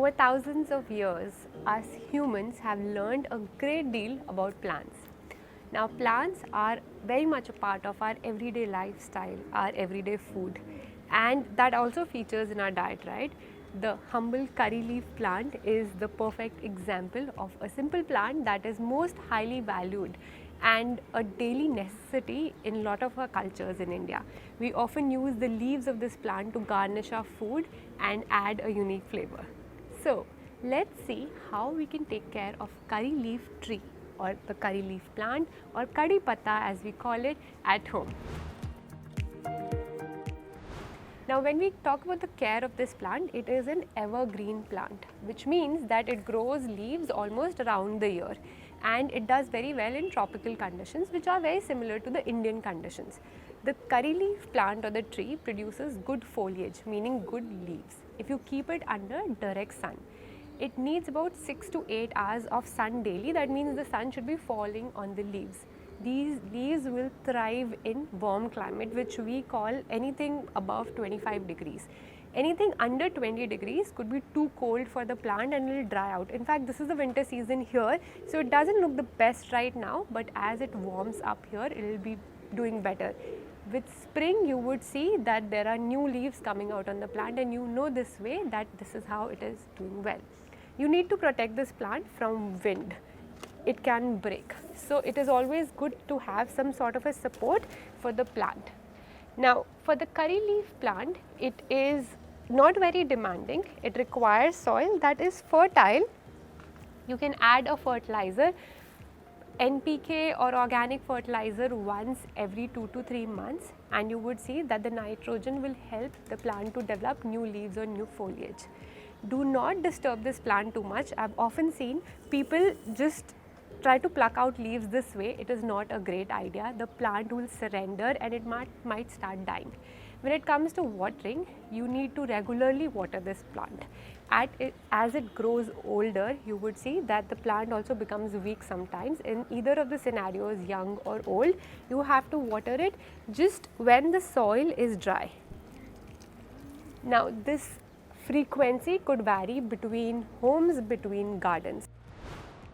Over thousands of years, us humans have learned a great deal about plants. Now, plants are very much a part of our everyday lifestyle, our everyday food, and that also features in our diet, right? The humble curry leaf plant is the perfect example of a simple plant that is most highly valued and a daily necessity in a lot of our cultures in India. We often use the leaves of this plant to garnish our food and add a unique flavor. So, let's see how we can take care of curry leaf tree or the curry leaf plant or kadhi patta as we call it at home. Now, when we talk about the care of this plant, it is an evergreen plant, which means that it grows leaves almost around the year, and it does very well in tropical conditions, which are very similar to the Indian conditions. The curry leaf plant or the tree produces good foliage, meaning good leaves, if you keep it under direct sun. It needs about 6 to 8 hours of sun daily. That means the sun should be falling on the leaves. These leaves will thrive in warm climate, which we call anything above 25 degrees. Anything under 20 degrees could be too cold for the plant and it will dry out. In fact, this is the winter season here, so it doesn't look the best right now, but as it warms up here, it will be doing better. With spring, you would see that there are new leaves coming out on the plant, and you know this way that this is how it is doing well. You need to protect this plant from wind. It can break. So, it is always good to have some sort of a support for the plant. Now, for the curry leaf plant, it is not very demanding. It requires soil that is fertile. You can add a fertilizer, NPK or organic fertilizer, once every 2 to 3 months, and you would see that the nitrogen will help the plant to develop new leaves or new foliage. Do not disturb this plant too much. I have often seen people just try to pluck out leaves this way. It is not a great idea. The plant will surrender and it might start dying. When it comes to watering, you need to regularly water this plant. As it grows older, you would see that the plant also becomes weak sometimes. In either of the scenarios, young or old, you have to water it just when the soil is dry. Now, this frequency could vary between homes, between gardens.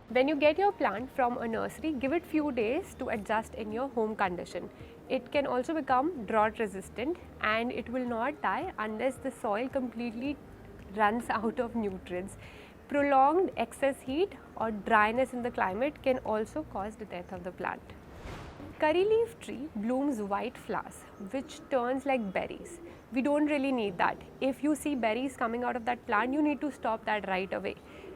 When you get your plant from a nursery, give it few days to adjust in your home condition. It can also become drought resistant and it will not die unless the soil completely runs out of nutrients. Prolonged excess heat or dryness in the climate can also cause the death of the plant. Curry leaf tree blooms white flowers which turns like berries. We don't really need that. If you see berries coming out of that plant, you need to stop that right away.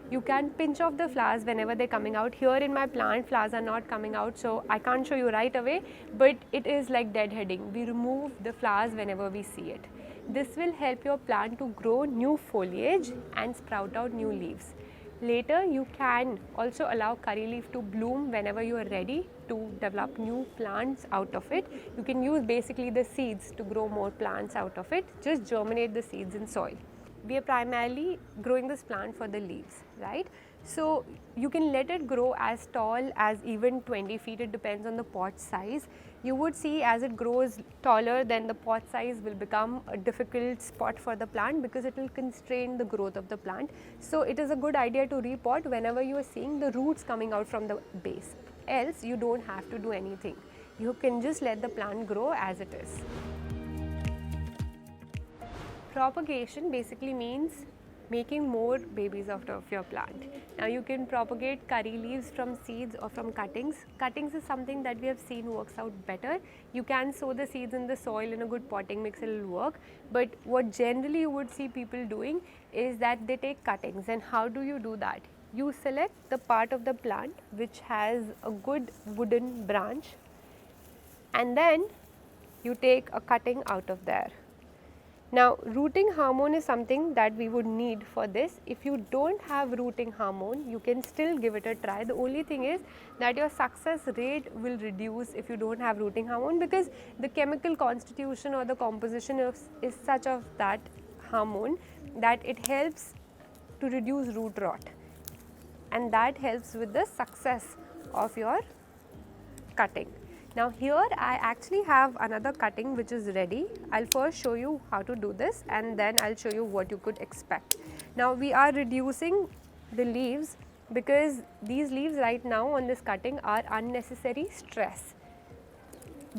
You can pinch off the flowers whenever they're coming out. Here in my plant, flowers are not coming out, so I can't show you right away, but it is like deadheading. We remove the flowers whenever we see it. This will help your plant to grow new foliage and sprout out new leaves. Later, you can also allow curry leaf to bloom whenever you are ready to develop new plants out of it. You can use basically the seeds to grow more plants out of it. Just germinate the seeds in soil. We are primarily growing this plant for the leaves, right? So, you can let it grow as tall as even 20 feet, it depends on the pot size. You would see as it grows taller, then the pot size will become a difficult spot for the plant because it will constrain the growth of the plant. So, it is a good idea to repot whenever you are seeing the roots coming out from the base. Else, you don't have to do anything. You can just let the plant grow as it is. Propagation basically means making more babies out of your plant. Now, you can propagate curry leaves from seeds or from cuttings. Cuttings is something that we have seen works out better. You can sow the seeds in the soil in a good potting mix, it will work. But what generally you would see people doing is that they take cuttings. And how do you do that? You select the part of the plant which has a good wooden branch, and then you take a cutting out of there. Now, rooting hormone is something that we would need for this. If you don't have rooting hormone, you can still give it a try. The only thing is that your success rate will reduce if you don't have rooting hormone, because the chemical constitution or the composition is such of that hormone that it helps to reduce root rot, and that helps with the success of your cutting. Now, here I actually have another cutting which is ready. I'll first show you how to do this and then I'll show you what you could expect. Now we are reducing the leaves because these leaves right now on this cutting are unnecessary stress,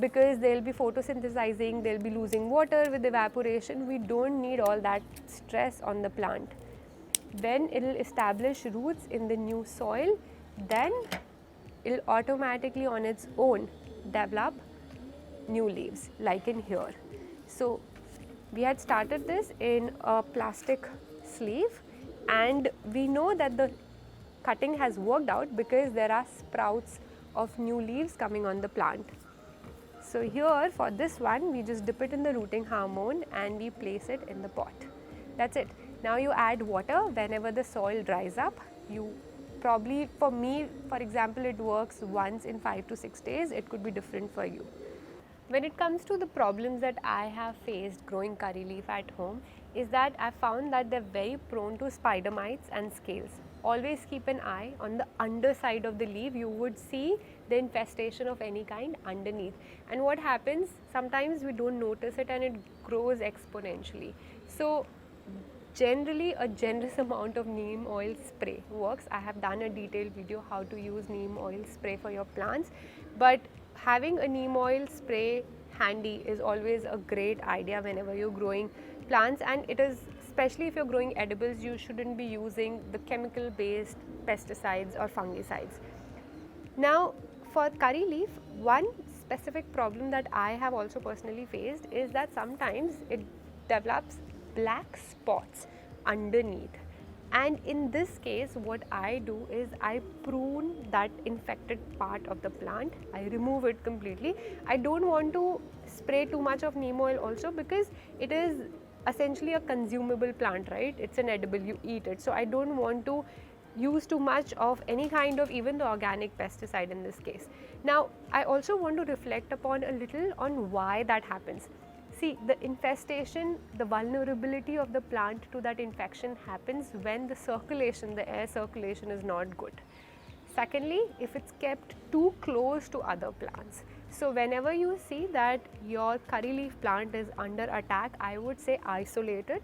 because they will be photosynthesizing, they will be losing water with evaporation. We don't need all that stress on the plant. When it will establish roots in the new soil, then it will automatically on its own develop new leaves, like in here. So we had started this in a plastic sleeve, and we know that the cutting has worked out because there are sprouts of new leaves coming on the plant. So here for this one, we just dip it in the rooting hormone and we place it in the pot. That's it. Now you add water whenever the soil dries up. You probably, for me, for example, it works once in 5 to 6 days. It could be different for you. When it comes to the problems that I have faced growing curry leaf at home, is that I found that they're very prone to spider mites and scales. Always keep an eye on the underside of the leaf. You would see the infestation of any kind underneath. And what happens, sometimes we don't notice it and it grows exponentially. So generally a generous amount of neem oil spray works. I have done a detailed video how to use neem oil spray for your plants, but having a neem oil spray handy is always a great idea whenever you're growing plants, and it is, especially if you're growing edibles, you shouldn't be using the chemical based pesticides or fungicides. Now for curry leaf, one specific problem that I have also personally faced is that sometimes it develops black spots underneath, and in this case what I do is I prune that infected part of the plant. I remove it completely. I don't want to spray too much of neem oil also, because it is essentially a consumable plant, right? It's an edible, you eat it. So I don't want to use too much of any kind of even the organic pesticide in this case. Now I also want to reflect upon a little on why that happens. See, the infestation, the vulnerability of the plant to that infection happens when the circulation, the air circulation is not good. Secondly, if it's kept too close to other plants. So whenever you see that your curry leaf plant is under attack, I would say isolate it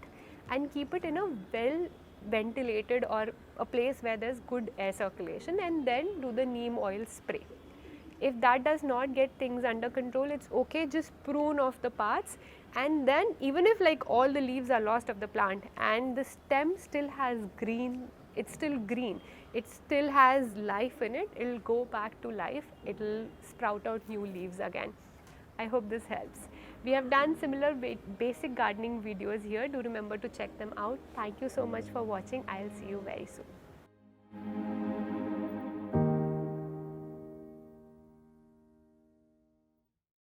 and keep it in a well ventilated or a place where there's good air circulation, and then do the neem oil spray. If that does not get things under control, it's okay, just prune off the parts, and then even if like all the leaves are lost of the plant and the stem still has green, it's still green, it still has life in it, it will go back to life, it will sprout out new leaves again. I hope this helps. We have done similar basic gardening videos here. Do remember to check them out. Thank you so much for watching. I'll see you very soon.